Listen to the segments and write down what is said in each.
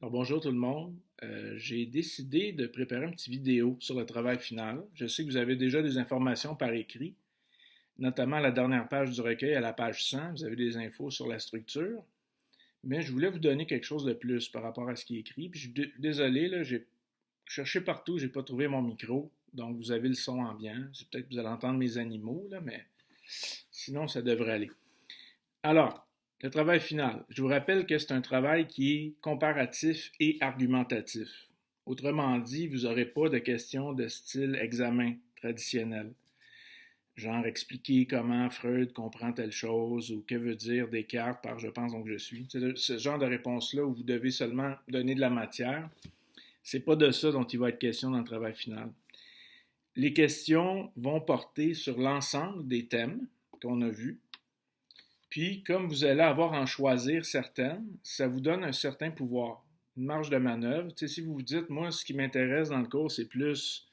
Alors bonjour tout le monde. J'ai décidé de préparer une petite vidéo sur le travail final. Je sais que vous avez déjà des informations par écrit, notamment à la dernière page du recueil, à la page 100, vous avez des infos sur la structure. Mais je voulais vous donner quelque chose de plus par rapport à ce qui est écrit. Puis je suis désolé, là, j'ai cherché partout, j'ai pas trouvé mon micro. Donc vous avez le son ambiant. C'est peut-être que vous allez entendre mes animaux, là, mais sinon ça devrait aller. Alors, le travail final. Je vous rappelle que c'est un travail qui est comparatif et argumentatif. Autrement dit, vous n'aurez pas de questions de style examen traditionnel. Genre expliquer comment Freud comprend telle chose ou que veut dire Descartes par je pense donc je suis. C'est ce genre de réponse-là où vous devez seulement donner de la matière. C'est pas de ça dont il va être question dans le travail final. Les questions vont porter sur l'ensemble des thèmes qu'on a vus. Puis, comme vous allez avoir à en choisir certaines, ça vous donne un certain pouvoir, une marge de manœuvre. Tu sais, si vous vous dites, moi, ce qui m'intéresse dans le cours, c'est plus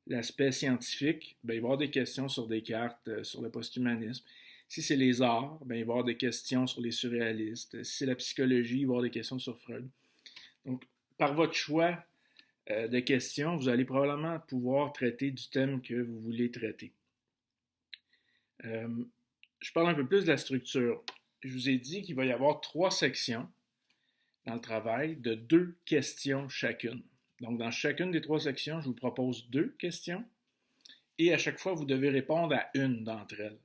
l'aspect scientifique, bien, il va y avoir des questions sur Descartes, sur le posthumanisme. Si c'est les arts, bien, il va y avoir des questions sur les surréalistes. Si c'est la psychologie, il va y avoir des questions sur Freud. Donc, par votre choix de questions, vous allez probablement pouvoir traiter du thème que vous voulez traiter. Euh, je parle un peu plus de la structure. Je vous ai dit qu'il va y avoir 3 sections dans le travail de 2 questions chacune. Donc, dans chacune des 3 sections, je vous propose 2 questions et à chaque fois, vous devez répondre à une d'entre elles.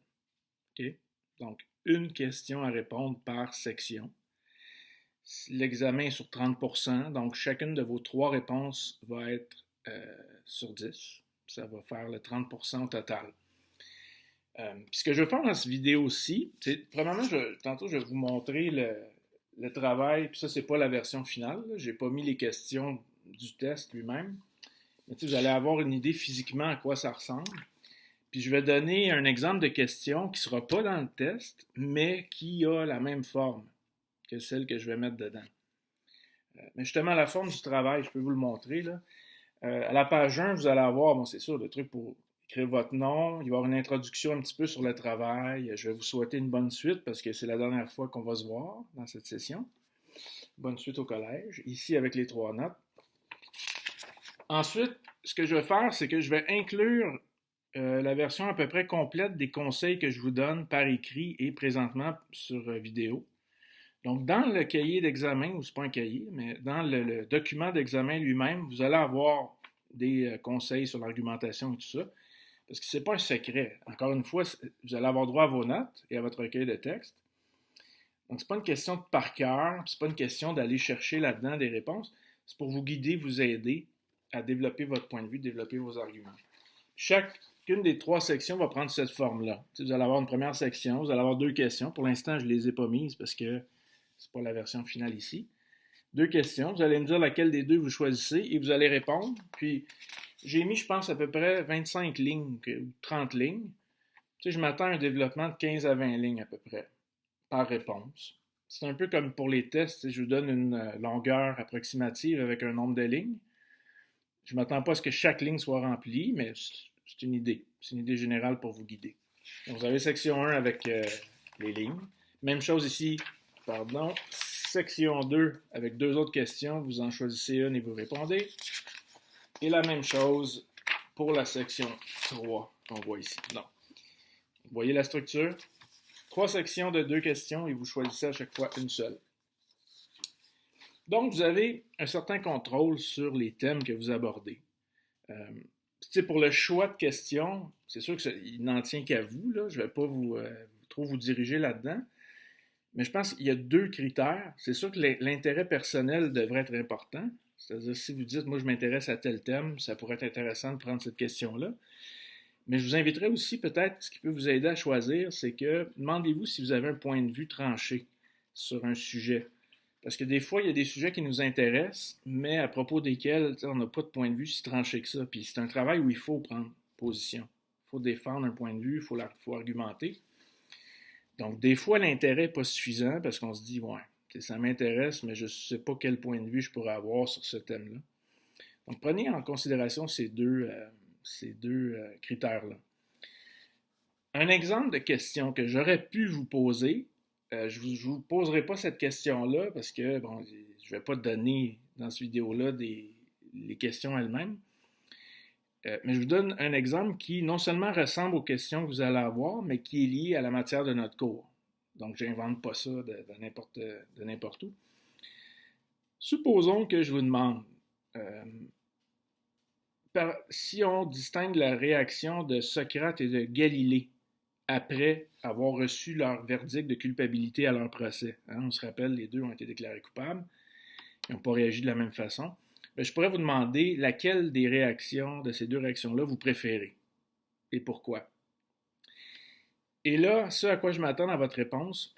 OK? Donc, une question à répondre par section. L'examen est sur 30%, donc chacune de vos 3 réponses va être sur 10. Ça va faire le 30% au total. Puis ce que je veux faire dans cette vidéo-ci, c'est, premièrement, tantôt, je vais vous montrer le travail, puis ça, c'est pas la version finale. Je n'ai pas mis les questions du test lui-même. Mais vous allez avoir une idée physiquement à quoi ça ressemble. Puis je vais donner un exemple de question qui ne sera pas dans le test, mais qui a la même forme que celle que je vais mettre dedans. Mais justement, la forme du travail, je peux vous le montrer, là. À la page 1, vous allez avoir, bon, c'est sûr, le truc pour écrire votre nom. Il va y avoir une introduction un petit peu sur le travail. Je vais vous souhaiter une bonne suite parce que c'est la dernière fois qu'on va se voir dans cette session. Bonne suite au collège, ici avec les 3 notes. Ensuite, ce que je vais faire, c'est que je vais inclure la version à peu près complète des conseils que je vous donne par écrit et présentement sur vidéo. Donc, dans le cahier d'examen, ou c'est pas un cahier, mais dans le document d'examen lui-même, vous allez avoir des conseils sur l'argumentation et tout ça, parce que c'est pas un secret. Encore une fois, vous allez avoir droit à vos notes et à votre recueil de texte. Donc, c'est pas une question de par cœur, c'est pas une question d'aller chercher là-dedans des réponses, c'est pour vous guider, vous aider à développer votre point de vue, développer vos arguments. Chacune des 3 sections va prendre cette forme-là. Vous allez avoir une première section, vous allez avoir 2 questions. Pour l'instant, je ne les ai pas mises parce que c'est pas la version finale ici. 2 questions, vous allez me dire laquelle des 2 vous choisissez et vous allez répondre. Puis, j'ai mis, je pense, à peu près 25 lignes ou 30 lignes. Tu sais, je m'attends à un développement de 15 à 20 lignes à peu près par réponse. C'est un peu comme pour les tests, je vous donne une longueur approximative avec un nombre de lignes. Je ne m'attends pas à ce que chaque ligne soit remplie, mais c'est une idée. C'est une idée générale pour vous guider. Donc, vous avez section 1 avec les lignes. Même chose ici, pardon. Section 2 avec 2 autres questions. Vous en choisissez une et vous répondez. Et la même chose pour la section 3 qu'on voit ici. Donc, vous voyez la structure? 3 sections de 2 questions et vous choisissez à chaque fois une seule. Donc, vous avez un certain contrôle sur les thèmes que vous abordez. Pour le choix de questions, c'est sûr qu'il n'en tient qu'à vous. Là. Je ne vais pas trop vous diriger là-dedans. Mais je pense qu'il y a 2 critères. C'est sûr que l'intérêt personnel devrait être important. C'est-à-dire, si vous dites, moi, je m'intéresse à tel thème, ça pourrait être intéressant de prendre cette question-là. Mais je vous inviterai aussi, peut-être, ce qui peut vous aider à choisir, c'est que demandez-vous si vous avez un point de vue tranché sur un sujet. Parce que des fois, il y a des sujets qui nous intéressent, mais à propos desquels on n'a pas de point de vue si tranché que ça. Puis c'est un travail où il faut prendre position. Il faut défendre un point de vue, faut argumenter. Donc, des fois, l'intérêt n'est pas suffisant parce qu'on se dit, ouais, ça m'intéresse, mais je ne sais pas quel point de vue je pourrais avoir sur ce thème-là. Donc, prenez en considération ces deux critères-là. Un exemple de question que j'aurais pu vous poser, je ne vous poserai pas cette question-là parce que, bon, je ne vais pas donner dans cette vidéo-là les questions elles-mêmes. Mais je vous donne un exemple qui non seulement ressemble aux questions que vous allez avoir, mais qui est lié à la matière de notre cours. Donc, je n'invente pas ça de n'importe où. Supposons que je vous demande, si on distingue la réaction de Socrate et de Galilée après avoir reçu leur verdict de culpabilité à leur procès, on se rappelle, les deux ont été déclarés coupables, ils n'ont pas réagi de la même façon, je pourrais vous demander laquelle des réactions, de ces deux réactions-là, vous préférez et pourquoi. Et là, ce à quoi je m'attends dans votre réponse,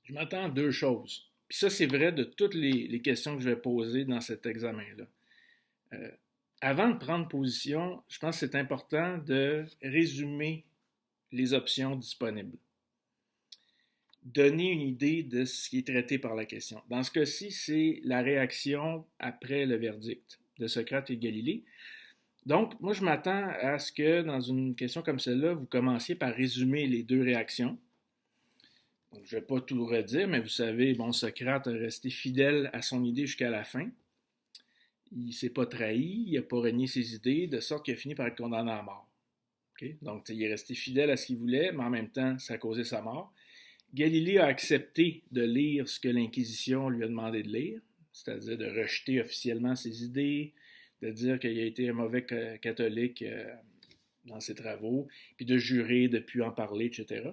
je m'attends à deux choses. Puis ça, c'est vrai de toutes les questions que je vais poser dans cet examen-là. Avant de prendre position, je pense que c'est important de résumer les options disponibles. Donner une idée de ce qui est traité par la question. Dans ce cas-ci, c'est la réaction après le verdict de Socrate et Galilée. Donc, moi, je m'attends à ce que dans une question comme celle-là, vous commenciez par résumer les deux réactions. Donc, je ne vais pas tout redire, mais vous savez, Socrate est resté fidèle à son idée jusqu'à la fin. Il ne s'est pas trahi, il n'a pas renié ses idées, de sorte qu'il a fini par être condamné à mort. Okay? Donc, il est resté fidèle à ce qu'il voulait, mais en même temps, ça a causé sa mort. Galilée a accepté de lire ce que l'Inquisition lui a demandé de lire, c'est-à-dire de rejeter officiellement ses idées, de dire qu'il a été un mauvais catholique dans ses travaux, puis de jurer de ne plus en parler, etc.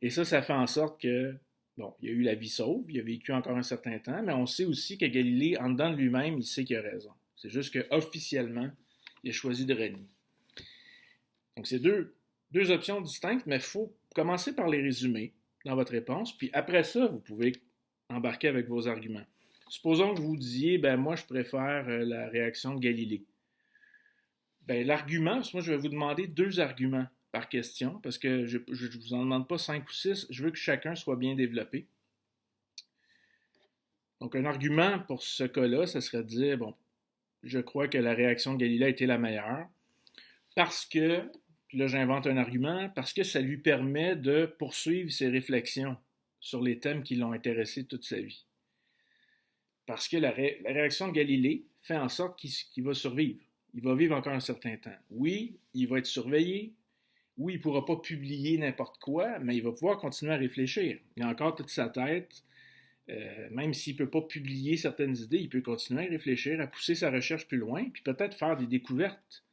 Et ça fait en sorte que, il a eu la vie sauve, il a vécu encore un certain temps, mais on sait aussi que Galilée, en dedans de lui-même, il sait qu'il a raison. C'est juste qu'officiellement, il a choisi de renier. Donc, c'est deux options distinctes, mais il faut commencer par les résumer dans votre réponse, puis après ça, vous pouvez embarquer avec vos arguments. Supposons que vous disiez, moi, je préfère la réaction de Galilée. L'argument, moi, je vais vous demander 2 arguments par question, parce que je ne vous en demande pas 5 ou 6, je veux que chacun soit bien développé. Donc, un argument pour ce cas-là, ça serait de dire, je crois que la réaction de Galilée a été la meilleure, parce que, puis là j'invente un argument, parce que ça lui permet de poursuivre ses réflexions sur les thèmes qui l'ont intéressé toute sa vie. Parce que la réaction de Galilée fait en sorte qu'il va survivre. Il va vivre encore un certain temps. Oui, il va être surveillé. Oui, il ne pourra pas publier n'importe quoi, mais il va pouvoir continuer à réfléchir. Il a encore toute sa tête. Même s'il ne peut pas publier certaines idées, il peut continuer à réfléchir, à pousser sa recherche plus loin, puis peut-être faire des découvertes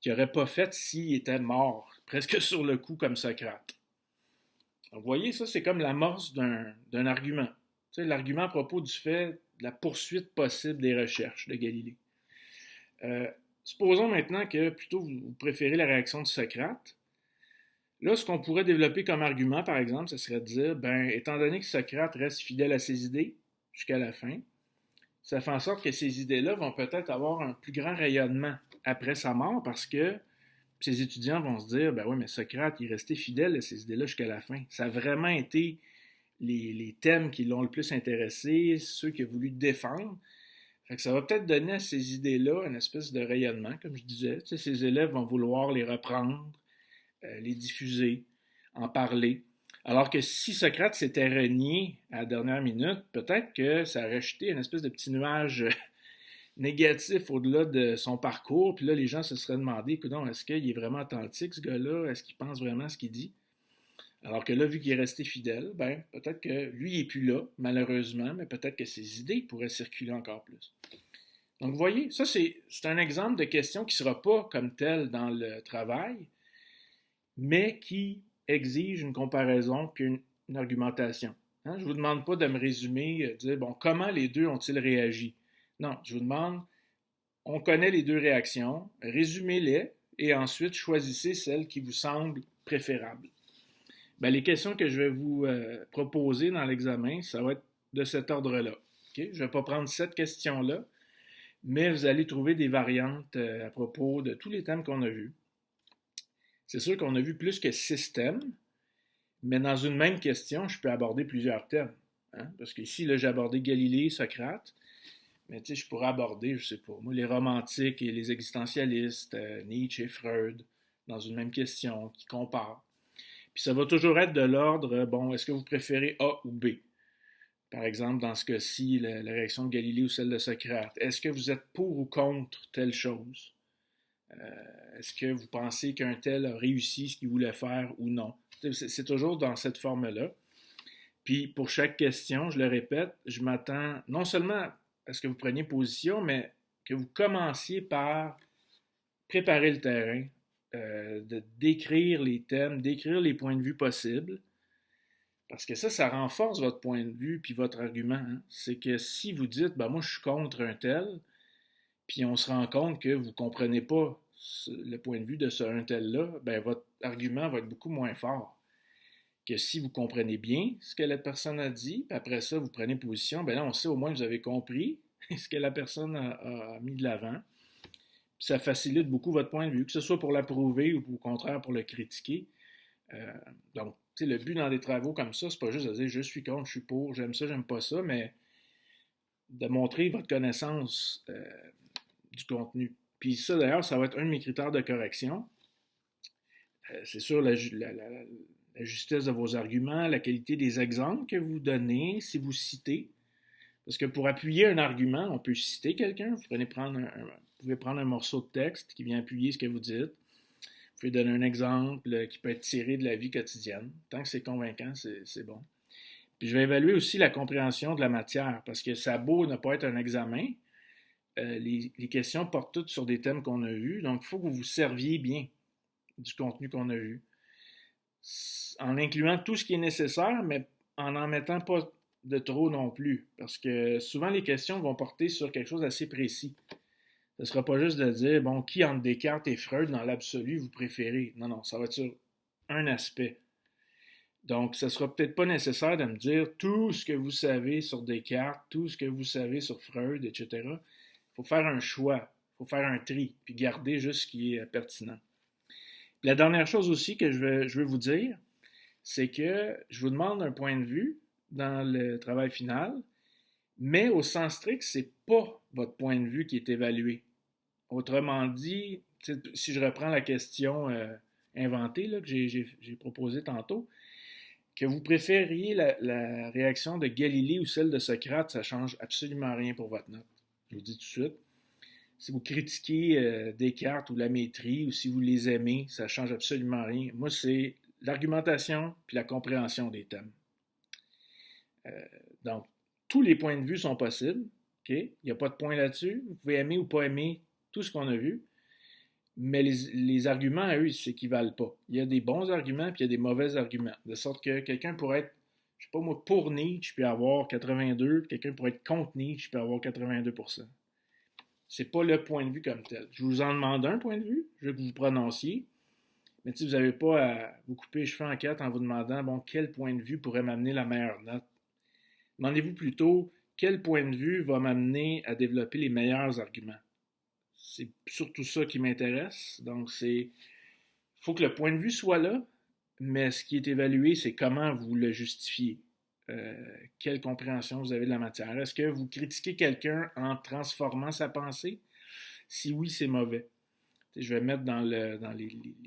qu'il n'aurait pas faites s'il était mort, presque sur le coup comme Socrate. Donc, vous voyez, ça, c'est comme l'amorce d'un argument. Tu sais, l'argument à propos du fait de la poursuite possible des recherches de Galilée. Supposons maintenant que plutôt vous préférez la réaction de Socrate. Là, ce qu'on pourrait développer comme argument, par exemple, ce serait de dire, étant donné que Socrate reste fidèle à ses idées jusqu'à la fin, ça fait en sorte que ces idées-là vont peut-être avoir un plus grand rayonnement après sa mort parce que ses étudiants vont se dire, oui, mais Socrate, il est resté fidèle à ces idées-là jusqu'à la fin. Ça a vraiment été les thèmes qui l'ont le plus intéressé, ceux qu'il a voulu défendre. Fait que ça va peut-être donner à ces idées-là une espèce de rayonnement, comme je disais. Tu sais, ces élèves vont vouloir les reprendre, les diffuser, en parler. Alors que si Socrate s'était renié à la dernière minute, peut-être que ça aurait jeté une espèce de petit nuage négatif au-delà de son parcours. Puis là, les gens se seraient demandé, est-ce qu'il est vraiment authentique, ce gars-là? Est-ce qu'il pense vraiment ce qu'il dit? Alors que là, vu qu'il est resté fidèle, peut-être que lui, il n'est plus là, malheureusement, mais peut-être que ses idées pourraient circuler encore plus. Donc, vous voyez, ça, c'est un exemple de question qui ne sera pas comme telle dans le travail, mais qui exige une comparaison puis une argumentation. Je ne vous demande pas de me résumer, de dire, comment les deux ont-ils réagi? Non, je vous demande, on connaît les deux réactions, résumez-les et ensuite choisissez celle qui vous semble préférable. Les questions que je vais vous proposer dans l'examen, ça va être de cet ordre-là. Okay? Je ne vais pas prendre cette question-là, mais vous allez trouver des variantes à propos de tous les thèmes qu'on a vus. C'est sûr qu'on a vu plus que 6 thèmes, mais dans une même question, je peux aborder plusieurs thèmes. Parce qu'ici, là, j'ai abordé Galilée, Socrate, mais je pourrais aborder, je sais pas, moi, les romantiques et les existentialistes, Nietzsche et Freud, dans une même question, qui comparent. Puis ça va toujours être de l'ordre, est-ce que vous préférez A ou B? Par exemple, dans ce cas-ci, la réaction de Galilée ou celle de Socrate. Est-ce que vous êtes pour ou contre telle chose? Est-ce que vous pensez qu'un tel a réussi ce qu'il voulait faire ou non? C'est toujours dans cette forme-là. Puis pour chaque question, je le répète, je m'attends non seulement à ce que vous preniez position, mais que vous commenciez par préparer le terrain, de décrire les thèmes, décrire les points de vue possibles, parce que ça renforce votre point de vue puis votre argument. Hein. C'est que si vous dites, ben moi je suis contre un tel, puis on se rend compte que vous ne comprenez pas le point de vue de ce un tel-là, ben votre argument va être beaucoup moins fort que si vous comprenez bien ce que la personne a dit, puis après ça, vous prenez position, ben là, on sait au moins que vous avez compris ce que la personne a mis de l'avant. Puis ça facilite beaucoup votre point de vue, que ce soit pour l'approuver ou au contraire pour le critiquer. Donc, le but dans des travaux comme ça, c'est pas juste de dire je suis contre, je suis pour, j'aime ça, j'aime pas ça, mais de montrer votre connaissance du contenu. Puis ça, d'ailleurs, ça va être un de mes critères de correction. C'est sûr, la justesse de vos arguments, la qualité des exemples que vous donnez, si vous citez. Parce que pour appuyer un argument, on peut citer quelqu'un. Vous pouvez prendre un morceau de texte qui vient appuyer ce que vous dites. Vous pouvez donner un exemple qui peut être tiré de la vie quotidienne. Tant que c'est convaincant, c'est bon. Puis je vais évaluer aussi la compréhension de la matière, parce que ça a beau ne pas être un examen, les questions portent toutes sur des thèmes qu'on a vus, donc il faut que vous vous serviez bien du contenu qu'on a vu, en incluant tout ce qui est nécessaire, mais en n'en mettant pas de trop non plus, parce que souvent les questions vont porter sur quelque chose d'assez précis. Ce ne sera pas juste de dire, bon, qui entre Descartes et Freud dans l'absolu vous préférez? Non, non, ça va être sur un aspect. Donc, ce ne sera peut-être pas nécessaire de me dire tout ce que vous savez sur Descartes, tout ce que vous savez sur Freud, etc. Il faut faire un choix, il faut faire un tri, puis garder juste ce qui est pertinent. Puis la dernière chose aussi que je veux vous dire, c'est que je vous demande un point de vue dans le travail final, mais au sens strict, ce n'est pas votre point de vue qui est évalué. Autrement dit, si je reprends la question inventée là, que j'ai proposée tantôt, que vous préfériez la réaction de Galilée ou celle de Socrate, ça ne change absolument rien pour votre note. Je vous dis tout de suite. Si vous critiquez Descartes ou la Métrie, ou si vous les aimez, ça ne change absolument rien. Moi, c'est l'argumentation puis la compréhension des thèmes. Donc, tous les points de vue sont possibles. Okay? Il n'y a pas de point là-dessus. Vous pouvez aimer ou pas aimer tout ce qu'on a vu. Mais les arguments, à eux, ils ne s'équivalent pas. Il y a des bons arguments puis il y a des mauvais arguments. De sorte que quelqu'un pourrait être, je ne sais pas moi, pour Nietzsche puis avoir 82, puis quelqu'un pourrait être contre Nietzsche puis avoir 82%. C'est pas le point de vue comme tel. Je vous en demande un point de vue, je veux que vous prononciez, mais vous n'avez pas à vous couper les cheveux en quatre en vous demandant, bon, quel point de vue pourrait m'amener la meilleure note. Demandez-vous plutôt, quel point de vue va m'amener à développer les meilleurs arguments. C'est surtout ça qui m'intéresse. Donc, il faut que le point de vue soit là, mais ce qui est évalué, c'est comment vous le justifiez. Quelle compréhension vous avez de la matière. Est-ce que vous critiquez quelqu'un en transformant sa pensée? Si oui, c'est mauvais. Je vais mettre dans les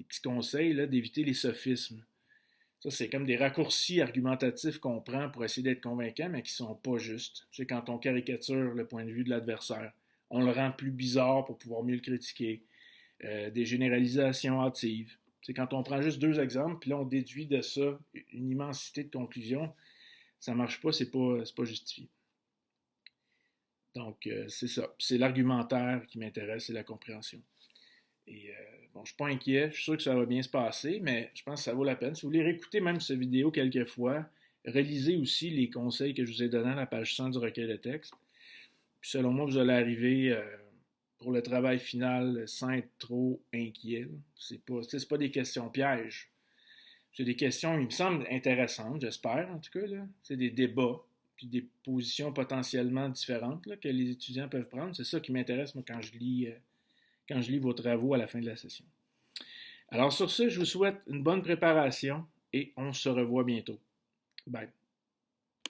petits conseils là, d'éviter les sophismes. Ça, c'est comme des raccourcis argumentatifs qu'on prend pour essayer d'être convaincant, mais qui ne sont pas justes. C'est quand on caricature le point de vue de l'adversaire. On le rend plus bizarre pour pouvoir mieux le critiquer. Des généralisations hâtives. C'est quand on prend juste deux exemples, puis là, on déduit de ça une immensité de conclusions. Ça ne marche pas, c'est pas justifié. Donc, c'est ça. C'est l'argumentaire qui m'intéresse, c'est la compréhension. Et bon, je ne suis pas inquiet, je suis sûr que ça va bien se passer, mais je pense que ça vaut la peine. Si vous voulez réécouter même cette vidéo quelques fois, relisez aussi les conseils que je vous ai donnés à la page 100 du recueil de texte. Puis selon moi, vous allez arriver pour le travail final sans être trop inquiet. C'est pas des questions pièges. C'est des questions, il me semble, intéressantes, j'espère en tout cas. Là. C'est des débats, puis des positions potentiellement différentes là, que les étudiants peuvent prendre. C'est ça qui m'intéresse, moi, quand je lis vos travaux à la fin de la session. Alors sur ce, je vous souhaite une bonne préparation et on se revoit bientôt. Bye.